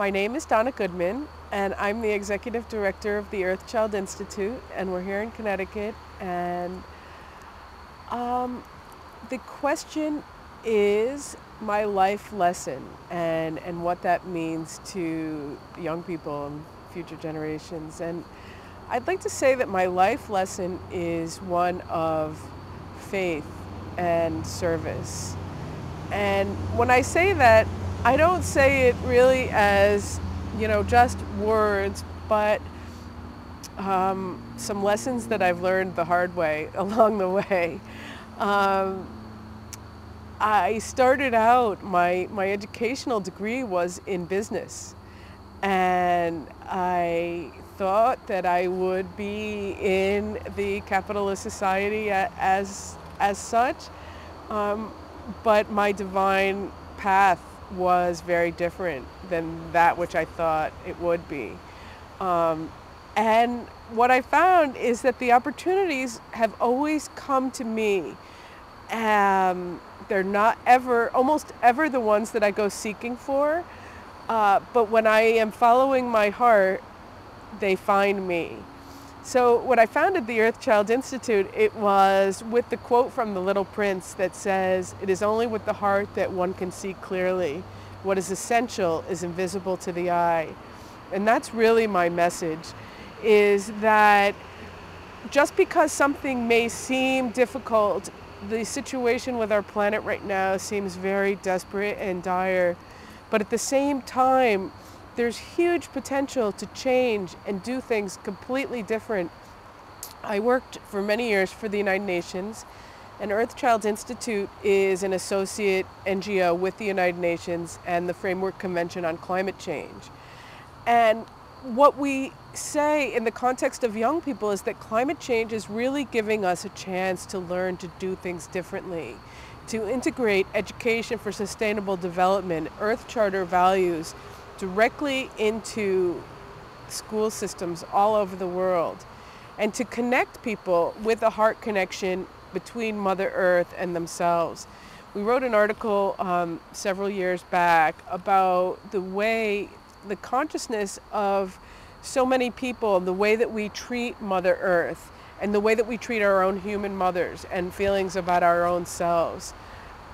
My name is Donna Goodman, and I'm the Executive Director of the Earthchild Institute, and we're here in Connecticut. And the question is my life lesson and what that means to young people and future generations. And I'd like to say that my life lesson is one of faith and service. And when I say that, I don't say it really as, just words, but some lessons that I've learned the hard way along the way. I started out, my educational degree was in business, and I thought that I would be in the capitalist society as such, but my divine path was very different than that which I thought it would be. And what I found is that the opportunities have always come to me. They're not almost ever the ones that I go seeking for, but when I am following my heart, they find me. So when I founded the Earthchild Institute, it was with the quote from The Little Prince that says, "It is only with the heart that one can see clearly. What is essential is invisible to the eye." And that's really my message, is that just because something may seem difficult, the situation with our planet right now seems very desperate and dire, but at the same time, there's huge potential to change and do things completely different. I worked for many years for the United Nations, and Earthchild Institute is an associate NGO with the United Nations and the Framework Convention on Climate Change. And what we say in the context of young people is that climate change is really giving us a chance to learn to do things differently, to integrate education for sustainable development, Earth Charter values, directly into school systems all over the world, and to connect people with a heart connection between Mother Earth and themselves. We wrote an article several years back about the consciousness of so many people, the way that we treat Mother Earth and the way that we treat our own human mothers and feelings about our own selves.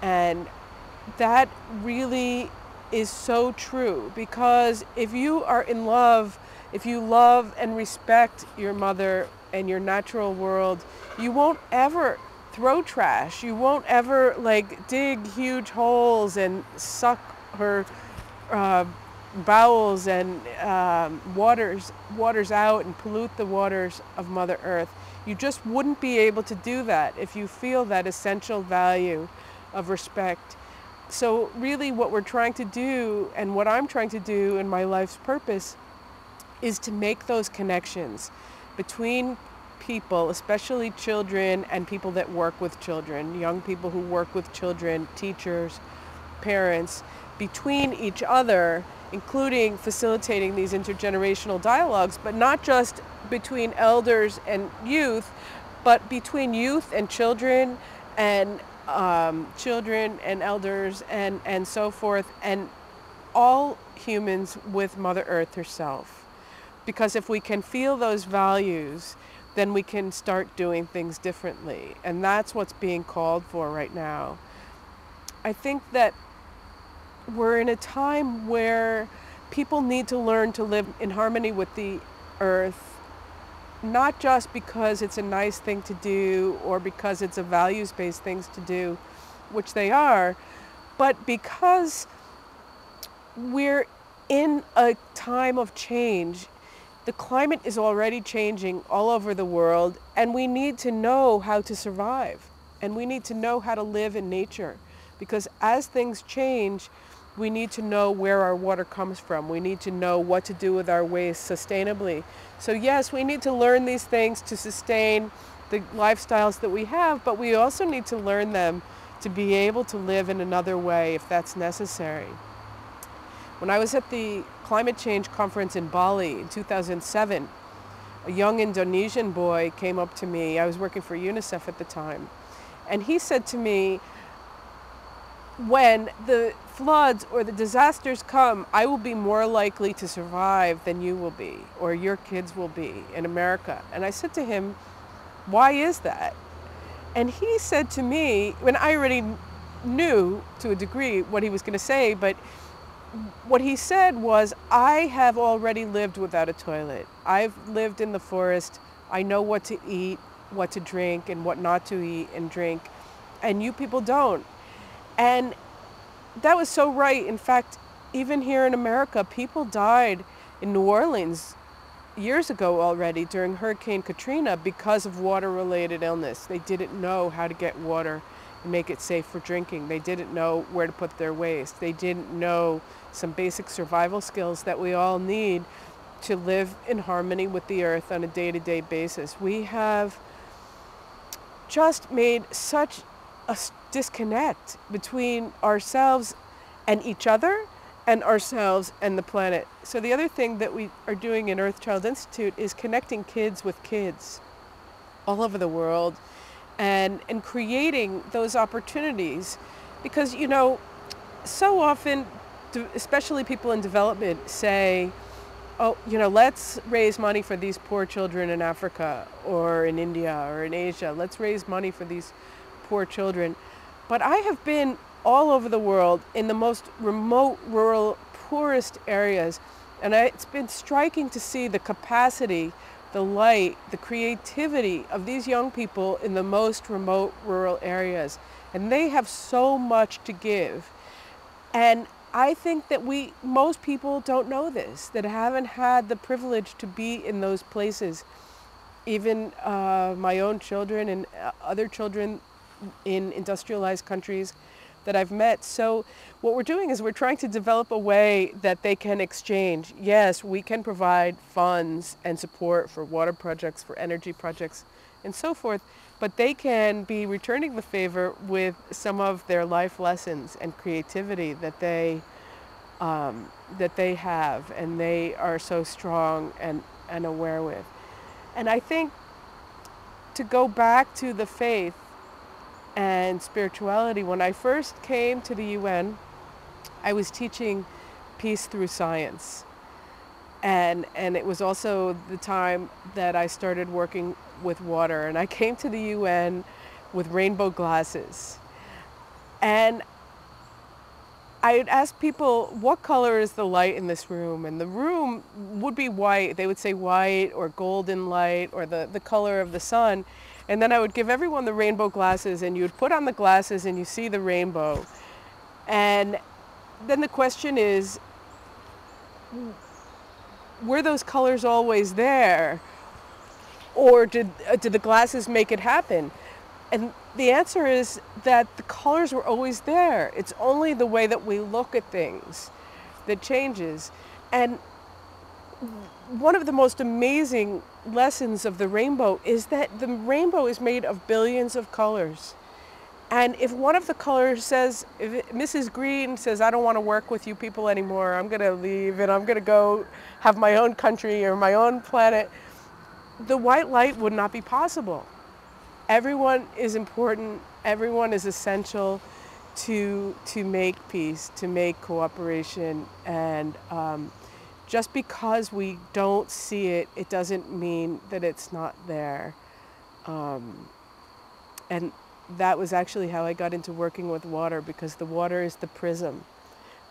And that really is so true, because if you are in love, if you love and respect your mother and your natural world, you won't ever throw trash. You won't ever dig huge holes and suck her bowels and waters out and pollute the waters of Mother Earth. You just wouldn't be able to do that if you feel that essential value of respect. So really what we're trying to do, and what I'm trying to do in my life's purpose, is to make those connections between people, especially children and people that work with children, young people who work with children, teachers, parents, between each other, including facilitating these intergenerational dialogues, but not just between elders and youth, but between youth and children and elders and so forth, and all humans with Mother Earth herself. Because if we can feel those values, then we can start doing things differently. And that's what's being called for right now. I think that we're in a time where people need to learn to live in harmony with the earth, not just because it's a nice thing to do or because it's a values-based thing to do, which they are, but because we're in a time of change. The climate is already changing all over the world, and we need to know how to survive, and we need to know how to live in nature, because as things change, we need to know where our water comes from. We need to know what to do with our waste sustainably. So yes, we need to learn these things to sustain the lifestyles that we have, but we also need to learn them to be able to live in another way if that's necessary. When I was at the climate change conference in Bali in 2007, a young Indonesian boy came up to me. I was working for UNICEF at the time. And he said to me, when the floods or the disasters come, I will be more likely to survive than you will be, or your kids will be in America. And I said to him, why is that? And he said to me, when I already knew to a degree what he was going to say, but what he said was, I have already lived without a toilet. I've lived in the forest. I know what to eat, what to drink, and what not to eat and drink. And you people don't. And that was so right. In fact, even here in America, people died in New Orleans years ago already during Hurricane Katrina because of water-related illness. They didn't know how to get water and make it safe for drinking. They didn't know where to put their waste. They didn't know some basic survival skills that we all need to live in harmony with the earth on a day-to-day basis. We have just made such a disconnect between ourselves and each other, and ourselves and the planet. So the other thing that we are doing in Earthchild Institute is connecting kids with kids all over the world and creating those opportunities. Because, you know, so often, especially people in development say, oh, you know, let's raise money for these poor children in Africa or in India or in Asia. Let's raise money for these poor children. But I have been all over the world in the most remote, rural, poorest areas. And it's been striking to see the capacity, the light, the creativity of these young people in the most remote, rural areas. And they have so much to give. And I think that most people don't know this, that haven't had the privilege to be in those places. Even my own children and other children in industrialized countries that I've met. So what we're doing is we're trying to develop a way that they can exchange. Yes, we can provide funds and support for water projects, for energy projects, and so forth, but they can be returning the favor with some of their life lessons and creativity that they have and they are so strong and aware with. And I think to go back to the faith and spirituality, when I first came to the UN, I was teaching peace through science. And it was also the time that I started working with water. And I came to the UN with rainbow glasses. And I would ask people, what color is the light in this room? And the room would be white. They would say white or golden light or the color of the sun. And then I would give everyone the rainbow glasses, and you would put on the glasses and you see the rainbow. And then the question is, were those colors always there? Or did the glasses make it happen? And the answer is that the colors were always there. It's only the way that we look at things that changes. And one of the most amazing lessons of the rainbow is that the rainbow is made of billions of colors. And if one of the colors says, if Mrs. Green says, I don't want to work with you people anymore, I'm going to leave and I'm going to go have my own country or my own planet, the white light would not be possible. Everyone is important. Everyone is essential to make peace, to make cooperation. And just because we don't see it, it doesn't mean that it's not there. And that was actually how I got into working with water, because the water is the prism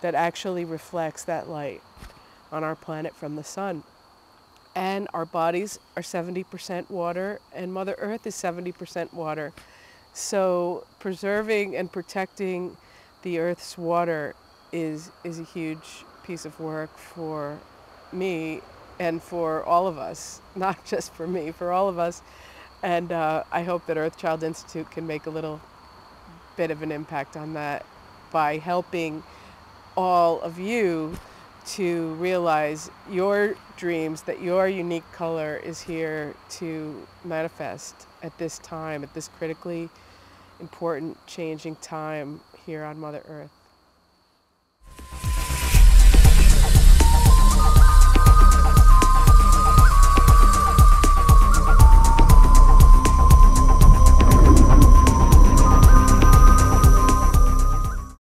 that actually reflects that light on our planet from the sun. And our bodies are 70% water, and Mother Earth is 70% water. So preserving and protecting the Earth's water is a huge piece of work for me and for all of us, not just for me, for all of us. And I hope that Earthchild Institute can make a little bit of an impact on that by helping all of you to realize your dreams, that your unique color is here to manifest at this time, at this critically important, changing time here on Mother Earth.